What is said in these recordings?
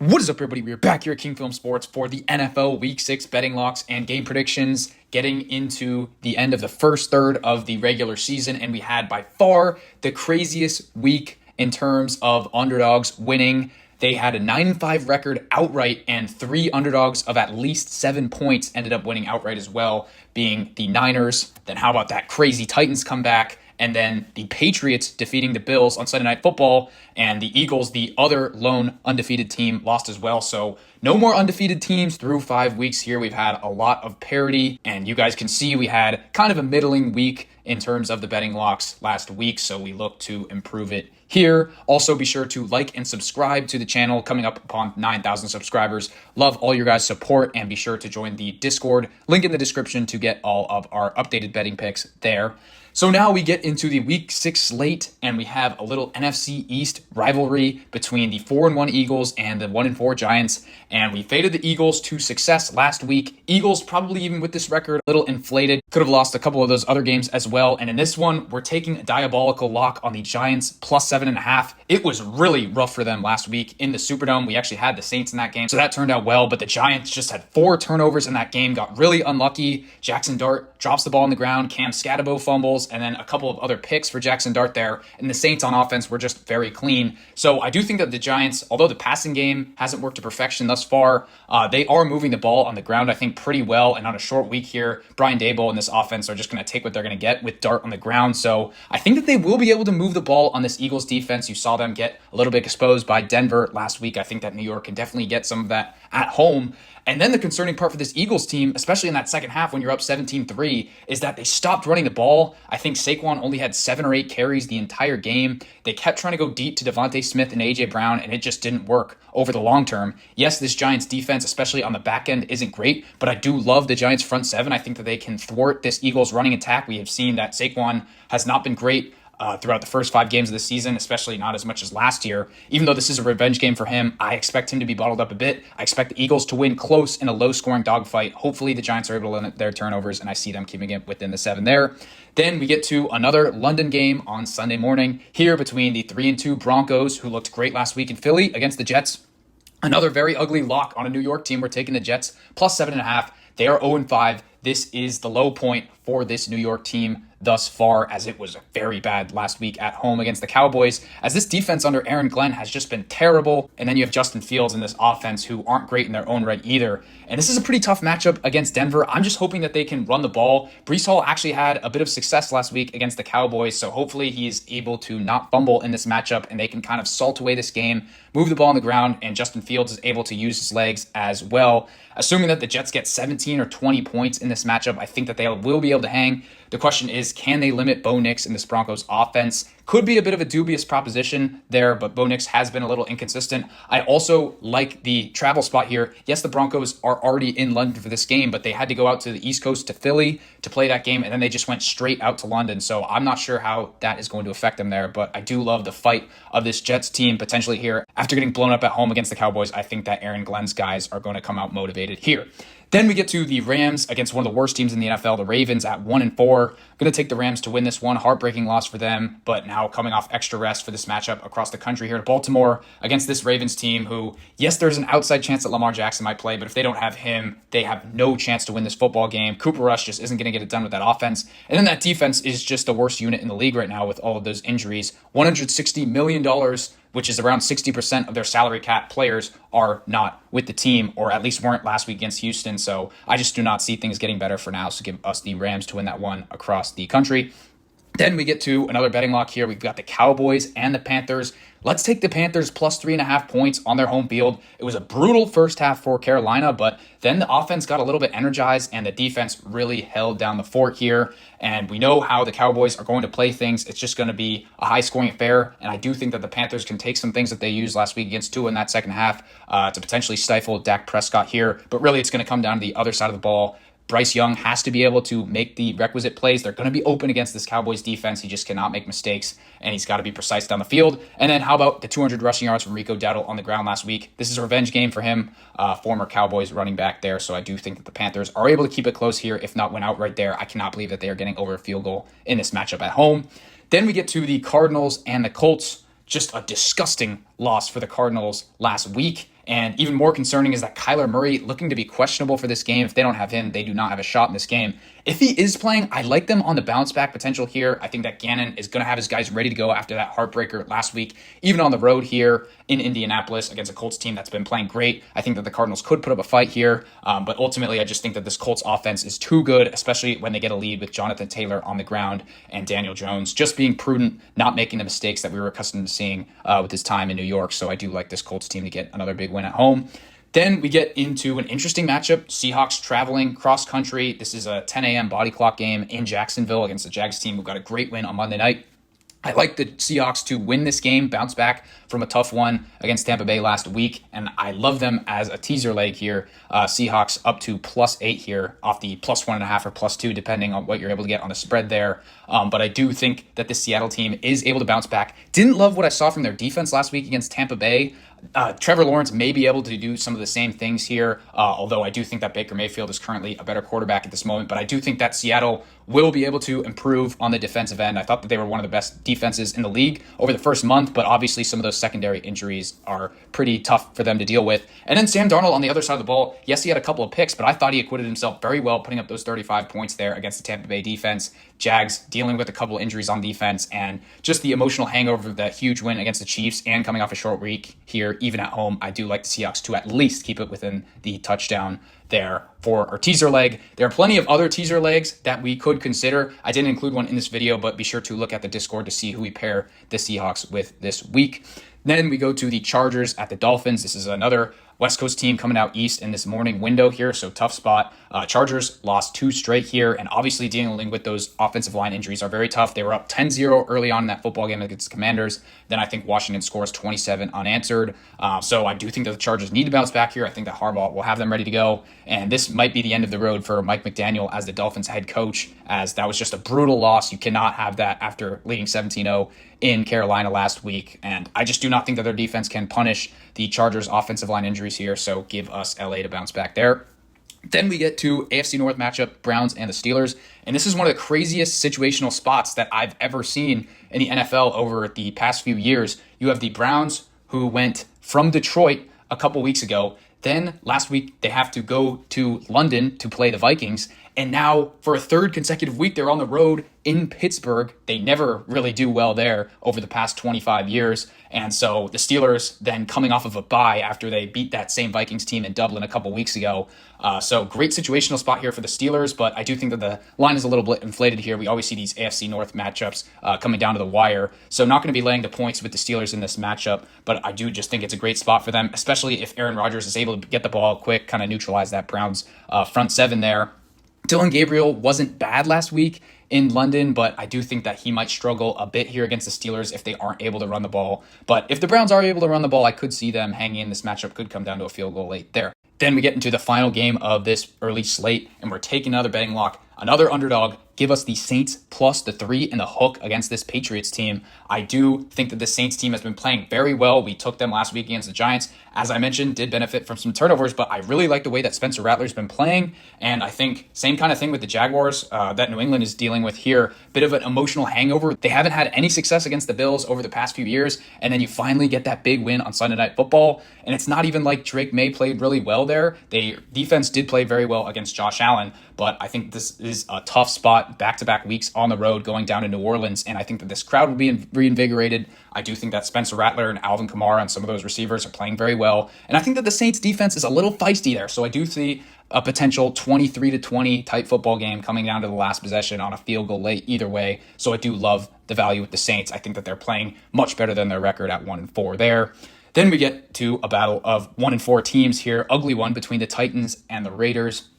What is up, everybody? We're back here at King Film Sports for the NFL Week 6 betting locks and game predictions, getting into the end of the first third of the regular season, and we had by far the craziest week in terms of underdogs winning. They had a 9-5 record outright, and 3 underdogs of at least 7 points ended up winning outright as well, being the Niners. Then how about that crazy Titans comeback? And then the Patriots defeating the Bills on Sunday Night Football, and the Eagles, the other lone undefeated team, lost as well. So no more undefeated teams through 5 weeks here. We've had a lot of parity, and you guys can see we had kind of a middling week in terms of the betting locks last week, so we look to improve it here. Also, be sure to like and subscribe to the channel, coming up upon 9,000 subscribers. Love all your guys' support, and be sure to join the Discord. Link in the description to get all of our updated betting picks there. So now we get into the Week 6 slate, and we have a little NFC East rivalry between the 4-1 Eagles and the 1-4 Giants, and we faded the Eagles to success last week. Eagles, probably even with this record, a little inflated, could have lost a couple of those other games as well, and in this one, we're taking a diabolical lock on the Giants, plus 7.5. It was really rough for them last week in the Superdome. We actually had the Saints in that game, so that turned out well, but the Giants just had 4 turnovers in that game, got really unlucky. Jackson Dart drops the ball on the ground, Cam Scatabo fumbles, and then a couple of other picks for Jackson Dart there. And the Saints on offense were just very clean. So I do think that the Giants, although the passing game hasn't worked to perfection thus far, they are moving the ball on the ground, I think, pretty well. And on a short week here, Brian Daboll and this offense are just going to take what they're going to get with Dart on the ground. So I think that they will be able to move the ball on this Eagles defense. You saw them get a little bit exposed by Denver last week. I think that New York can definitely get some of that at home. And then the concerning part for this Eagles team, especially in that second half when you're up 17-3, is that they stopped running the ball. I think Saquon only had 7 or 8 carries the entire game. They kept trying to go deep to Devontae Smith and A.J. Brown, and it just didn't work over the long term. Yes, this Giants defense, especially on the back end, isn't great, but I do love the Giants front 7. I think that they can thwart this Eagles running attack. We have seen that Saquon has not been great throughout the first 5 games of the season, especially not as much as last year. Even though this is a revenge game for him, I expect him to be bottled up a bit. I expect the Eagles to win close in a low-scoring dogfight. Hopefully the Giants are able to limit their turnovers, and I see them keeping it within the 7 there. Then we get to another London game on Sunday morning here between the 3-2 Broncos, who looked great last week in Philly, against the Jets. Another very ugly lock on a New York team. We're taking the Jets plus 7.5. They are 0-5. This is the low point for this New York team thus far, as it was very bad last week at home against the Cowboys, as this defense under Aaron Glenn has just been terrible. And then you have Justin Fields in this offense, who aren't great in their own right either. And this is a pretty tough matchup against Denver. I'm just hoping that they can run the ball. Breece Hall actually had a bit of success last week against the Cowboys, so hopefully he is able to not fumble in this matchup, and they can kind of salt away this game, move the ball on the ground, and Justin Fields is able to use his legs as well. Assuming that the Jets get 17 or 20 points in this matchup, I think that they will be able to hang. The question is, can they limit Bo Nix in this Broncos offense? Could be a bit of a dubious proposition there, but Bo Nix has been a little inconsistent. I also like the travel spot here. Yes, the Broncos are already in London for this game, but they had to go out to the East Coast to Philly to play that game, and then they just went straight out to London. So I'm not sure how that is going to affect them there, but I do love the fight of this Jets team potentially here. After getting blown up at home against the Cowboys, I think that Aaron Glenn's guys are going to come out motivated here. Then we get to the Rams against one of the worst teams in the NFL, the Ravens, at 1-4. Going to take the Rams to win this one. Heartbreaking loss for them, but now coming off extra rest for this matchup across the country here to Baltimore against this Ravens team who, yes, there's an outside chance that Lamar Jackson might play, but if they don't have him, they have no chance to win this football game. Cooper Rush just isn't going to get it done with that offense. And then that defense is just the worst unit in the league right now with all of those injuries. $160 million, which is around 60% of their salary cap players, are not with the team, or at least weren't last week against Houston. So I just do not see things getting better for now. So give us the Rams to win that one across the country. Then we get to another betting lock here. We've got the Cowboys and the Panthers. Let's take the Panthers plus 3.5 points on their home field. It was a brutal first half for Carolina, but then the offense got a little bit energized and the defense really held down the fort here. And we know how the Cowboys are going to play things. It's just going to be a high-scoring affair. And I do think that the Panthers can take some things that they used last week against Tua in that second half to potentially stifle Dak Prescott here. But really, it's going to come down to the other side of the ball. Bryce Young has to be able to make the requisite plays. They're going to be open against this Cowboys defense. He just cannot make mistakes, and he's got to be precise down the field. And then how about the 200 rushing yards from Rico Dowdle on the ground last week? This is a revenge game for him, former Cowboys running back there. So I do think that the Panthers are able to keep it close here, if not win out right there. I cannot believe that they are getting over a field goal in this matchup at home. Then we get to the Cardinals and the Colts. Just a disgusting loss for the Cardinals last week. And even more concerning is that Kyler Murray looking to be questionable for this game. If they don't have him, they do not have a shot in this game. If he is playing, I like them on the bounce back potential here. I think that Gannon is going to have his guys ready to go after that heartbreaker last week, even on the road here in Indianapolis against a Colts team that's been playing great. I think that the Cardinals could put up a fight here, but ultimately I just think that this Colts offense is too good, especially when they get a lead with Jonathan Taylor on the ground and Daniel Jones just being prudent, not making the mistakes that we were accustomed to seeing with his time in New York. So I do like this Colts team to get another big win at home. Then we get into an interesting matchup. Seahawks traveling cross country. This is a 10 a.m. body clock game in Jacksonville against the Jags team who got a great win on Monday night. I like the Seahawks to win this game, bounce back from a tough one against Tampa Bay last week, and I love them as a teaser leg here. Seahawks up to +8 here off the +1.5 or +2, depending on what you're able to get on the spread there. But I do think that this Seattle team is able to bounce back. Didn't love what I saw from their defense last week against Tampa Bay. Trevor Lawrence may be able to do some of the same things here, although I do think that Baker Mayfield is currently a better quarterback at this moment. But I do think that Seattle will be able to improve on the defensive end. I thought that they were one of the best defenses in the league over the first month, but obviously some of those secondary injuries are pretty tough for them to deal with. And then Sam Darnold on the other side of the ball, yes, he had a couple of picks, but I thought he acquitted himself very well, putting up those 35 points there against the Tampa Bay defense. Jags dealing with a couple injuries on defense and just the emotional hangover of that huge win against the Chiefs and coming off a short week here, even at home. I do like the Seahawks to at least keep it within the touchdown there for our teaser leg. There are plenty of other teaser legs that we could consider. I didn't include one in this video, but be sure to look at the Discord to see who we pair the Seahawks with this week. Then we go to the Chargers at the Dolphins. This is another West Coast team coming out east in this morning window here, so tough spot. Chargers lost 2 straight here, and obviously dealing with those offensive line injuries are very tough. They were up 10-0 early on in that football game against the Commanders. Then I think Washington scores 27 unanswered. So I do think that the Chargers need to bounce back here. I think that Harbaugh will have them ready to go, and this might be the end of the road for Mike McDaniel as the Dolphins head coach, as that was just a brutal loss. You cannot have that after leading 17-0 in Carolina last week, and I just do not think that their defense can punish the Chargers offensive line injuries here, so give us LA to bounce back there. Then we get to AFC North matchup, Browns and the Steelers, and this is one of the craziest situational spots that I've ever seen in the NFL over the past few years. You have the Browns, who went from Detroit a couple weeks ago. Then last week they have to go to London to play the Vikings, and now for a third consecutive week they're on the road in Pittsburgh. They never really do well there over the past 25 years. And so the Steelers then coming off of a bye after they beat that same Vikings team in Dublin a couple weeks ago. So great situational spot here for the Steelers, but I do think that the line is a little bit inflated here. We always see these AFC North matchups coming down to the wire. So not going to be laying the points with the Steelers in this matchup, but I do just think it's a great spot for them, especially if Aaron Rodgers is able to get the ball quick, kind of neutralize that Browns front seven there. Dylan Gabriel wasn't bad last week in London, but I do think that he might struggle a bit here against the Steelers if they aren't able to run the ball. But if the Browns are able to run the ball, I could see them hanging in. This matchup could come down to a field goal late there. Then we get into the final game of this early slate, and we're taking another betting lock, another underdog. Give us the Saints plus the 3 and the hook against this Patriots team. I do think that the Saints team has been playing very well. We took them last week against the Giants. As I mentioned, did benefit from some turnovers, but I really like the way that Spencer Rattler's been playing. And I think same kind of thing with the Jaguars that New England is dealing with here. Bit of an emotional hangover. They haven't had any success against the Bills over the past few years. And then you finally get that big win on Sunday Night Football. And it's not even like Drake May played really well there. Their defense did play very well against Josh Allen, but I think this is a tough spot, back-to-back weeks on the road going down to New Orleans, and I think that this crowd will be reinvigorated. I do think that Spencer Rattler and Alvin Kamara and some of those receivers are playing very well, and I think that the Saints defense is a little feisty there, so I do see a potential 23-20 type football game coming down to the last possession on a field goal late either way, so I do love the value with the Saints. I think that they're playing much better than their record at 1-4 there. Then we get to a battle of 1-4 teams here, ugly one between the Titans and the Raiders.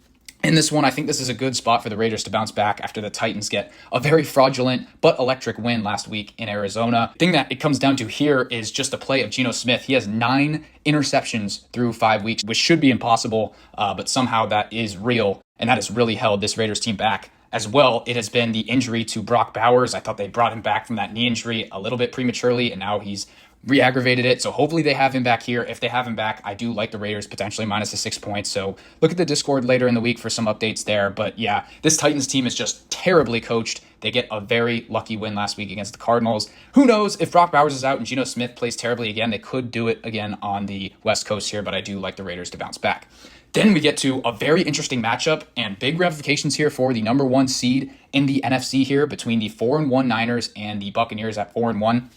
In this one, I think this is a good spot for the Raiders to bounce back after the Titans get a very fraudulent but electric win last week in Arizona. The thing that it comes down to here is just the play of Geno Smith. He has 9 interceptions through 5 weeks, which should be impossible, but somehow that is real, and that has really held this Raiders team back. As well, it has been the injury to Brock Bowers. I thought they brought him back from that knee injury a little bit prematurely, and now he's re-aggravated it. So hopefully they have him back here. If they have him back, I do like the Raiders potentially minus the 6 points. So look at the Discord later in the week for some updates there. But yeah, this Titans team is just terribly coached. They get a very lucky win last week against the Cardinals. Who knows if Brock Bowers is out and Geno Smith plays terribly again, they could do it again on the West Coast here, but I do like the Raiders to bounce back. Then we get to a very interesting matchup and big ramifications here for the number 1 seed in the NFC here between the 4-1 Niners and the Buccaneers at 4-1.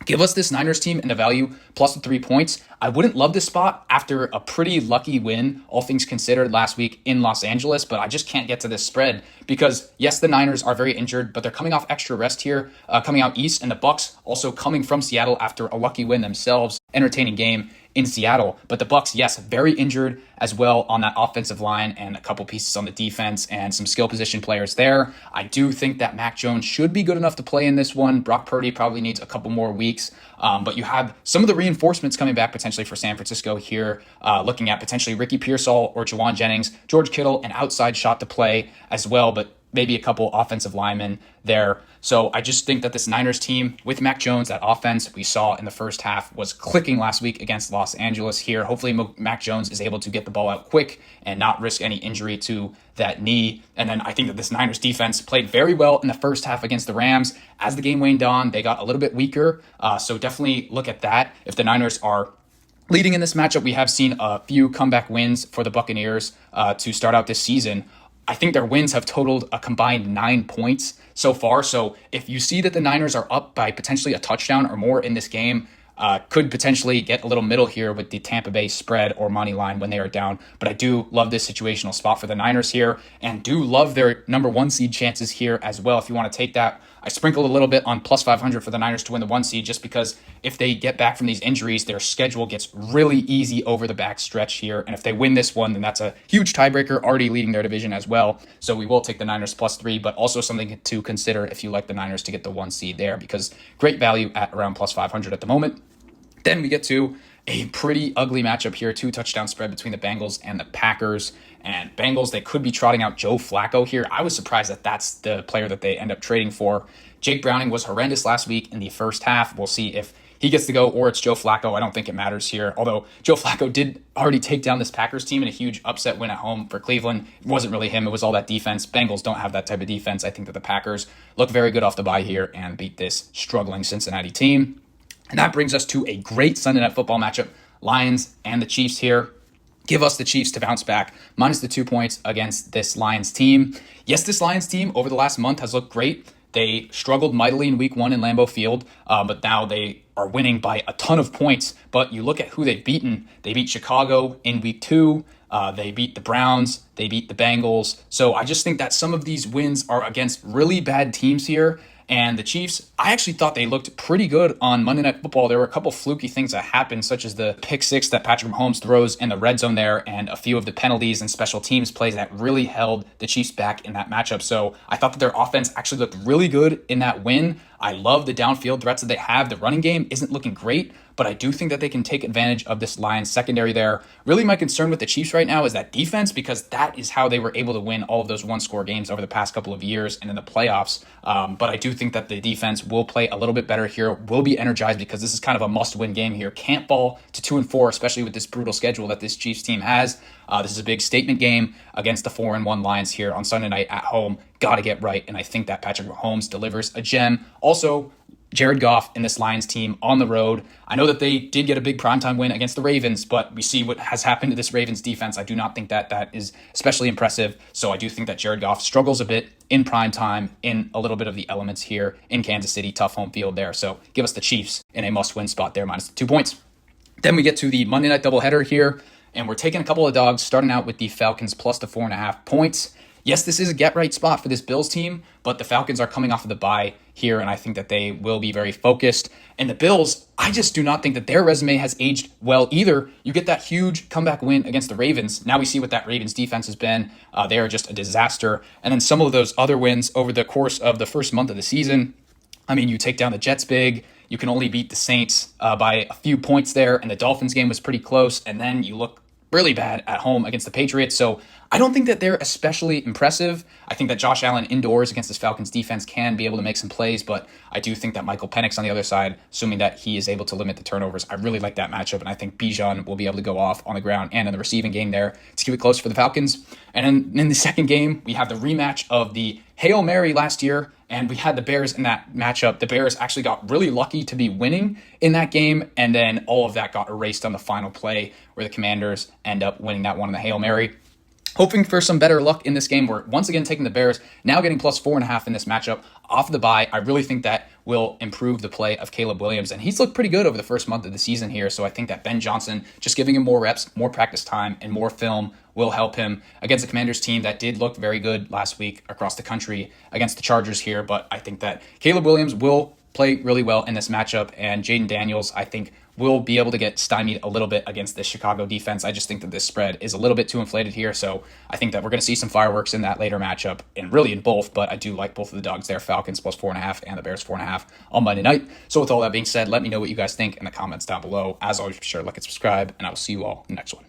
Give us this Niners team and a value plus the 3 points. I wouldn't love this spot after a pretty lucky win, all things considered, last week in Los Angeles, but I just can't get to this spread because, yes, the Niners are very injured, but they're coming off extra rest here, coming out east, and the Bucs also coming from Seattle after a lucky win themselves. Entertaining game in Seattle. But the Bucs, yes, very injured as well on that offensive line and a couple pieces on the defense and some skill position players there. I do think that Mac Jones should be good enough to play in this one. Brock Purdy probably needs a couple more weeks. But you have some of the reinforcements coming back potentially for San Francisco here, looking at potentially Ricky Pearsall or Jawan Jennings, George Kittle, an outside shot to play as well, but maybe a couple offensive linemen there. So I just think that this Niners team with Mac Jones, that offense we saw in the first half was clicking last week against Los Angeles here. Hopefully Mac Jones is able to get the ball out quick and not risk any injury to that knee. And then I think that this Niners defense played very well in the first half against the Rams. As the game waned on, they got a little bit weaker. So definitely look at that. If the Niners are leading in this matchup, we have seen a few comeback wins for the Buccaneers to start out this season. I think their wins have totaled a combined 9 points so far. So if you see that the Niners are up by potentially a touchdown or more in this game, could potentially get a little middle here with the Tampa Bay spread or money line when they are down. But I do love this situational spot for the Niners here and do love their number 1 seed chances here as well. If you want to take that, I sprinkled a little bit on plus 500 for the Niners to win the 1 seed just because if they get back from these injuries, their schedule gets really easy over the back stretch here. And if they win this one, then that's a huge tiebreaker, already leading their division as well. So we will take the Niners plus 3, but also something to consider if you like the Niners to get the 1 seed there because great value at around plus 500 at the moment. Then we get to a pretty ugly matchup here, 2 touchdown spread between the Bengals and the Packers. And Bengals, they could be trotting out Joe Flacco here. I was surprised that that's the player that they end up trading for. Jake Browning was horrendous last week in the first half. We'll see if he gets to go or it's Joe Flacco. I don't think it matters here. Although Joe Flacco did already take down this Packers team in a huge upset win at home for Cleveland. It wasn't really him. It was all that defense. Bengals don't have that type of defense. I think that the Packers look very good off the bye here and beat this struggling Cincinnati team. And that brings us to a great Sunday Night Football matchup. Lions and the Chiefs here. Give us the Chiefs to bounce back, minus the 2 points against this Lions team. Yes, this Lions team over the last month has looked great. They struggled mightily in week 1 in Lambeau Field, but now they are winning by a ton of points. But you look at who they've beaten. They beat Chicago in week 2. They beat the Browns. They beat the Bengals. So I just think that some of these wins are against really bad teams here. And the Chiefs, I actually thought they looked pretty good on Monday Night Football. There were a couple fluky things that happened, such as the pick 6 that Patrick Mahomes throws in the red zone there, and a few of the penalties and special teams plays that really held the Chiefs back in that matchup. So I thought that their offense actually looked really good in that win. I love the downfield threats that they have. The running game isn't looking great, but I do think that they can take advantage of this Lions secondary there. Really, my concern with the Chiefs right now is that defense, because that is how they were able to win all of those one-score games over the past couple of years and in the playoffs. But I do think that the defense will play a little bit better here, will be energized because this is kind of a must-win game here. Can't fall to 2-4, especially with this brutal schedule that this Chiefs team has. This is a big statement game against the 4-1 Lions here on Sunday night at home. Got to get right, and I think that Patrick Mahomes delivers a gem. Also, Jared Goff and this Lions team on the road. I know that they did get a big primetime win against the Ravens, but we see what has happened to this Ravens defense. I do not think that that is especially impressive. So I do think that Jared Goff struggles a bit in primetime in a little bit of the elements here in Kansas City. Tough home field there. So give us the Chiefs in a must-win spot there, minus the 2 points. Then we get to the Monday night doubleheader here, and we're taking a couple of dogs, starting out with the Falcons plus the 4.5 points. Yes, this is a get-right spot for this Bills team, but the Falcons are coming off of the bye here, and I think that they will be very focused. And the Bills, I just do not think that their resume has aged well either. You get that huge comeback win against the Ravens. Now we see what that Ravens defense has been. They are just a disaster. And then some of those other wins over the course of the first month of the season. I mean, you take down the Jets big. You can only beat the Saints by a few points there, and the Dolphins game was pretty close. And then you look really bad at home against the Patriots. So I don't think that they're especially impressive. I think that Josh Allen indoors against this Falcons defense can be able to make some plays, but I do think that Michael Penix on the other side, assuming that he is able to limit the turnovers, I really like that matchup, and I think Bijan will be able to go off on the ground and in the receiving game there to keep it close for the Falcons. And in the second game, we have the rematch of the Hail Mary last year, and we had the Bears in that matchup. The Bears actually got really lucky to be winning in that game, and then all of that got erased on the final play where the Commanders end up winning that one in the Hail Mary. Hoping for some better luck in this game. We're once again taking the Bears, now getting plus 4.5 in this matchup off the bye. I really think that will improve the play of Caleb Williams, and he's looked pretty good over the first month of the season here. So I think that Ben Johnson, just giving him more reps, more practice time, and more film will help him against the Commanders team that did look very good last week across the country against the Chargers here. But I think that Caleb Williams will play really well in this matchup, and Jaden Daniels, I think, will be able to get stymied a little bit against this Chicago defense. I just think that this spread is a little bit too inflated here, so I think that we're going to see some fireworks in that later matchup, and really in both, but I do like both of the dogs there, Falcons plus 4.5 and the Bears 4.5 on Monday night. So with all that being said, let me know what you guys think in the comments down below. As always, be sure to like and subscribe, and I will see you all in the next one.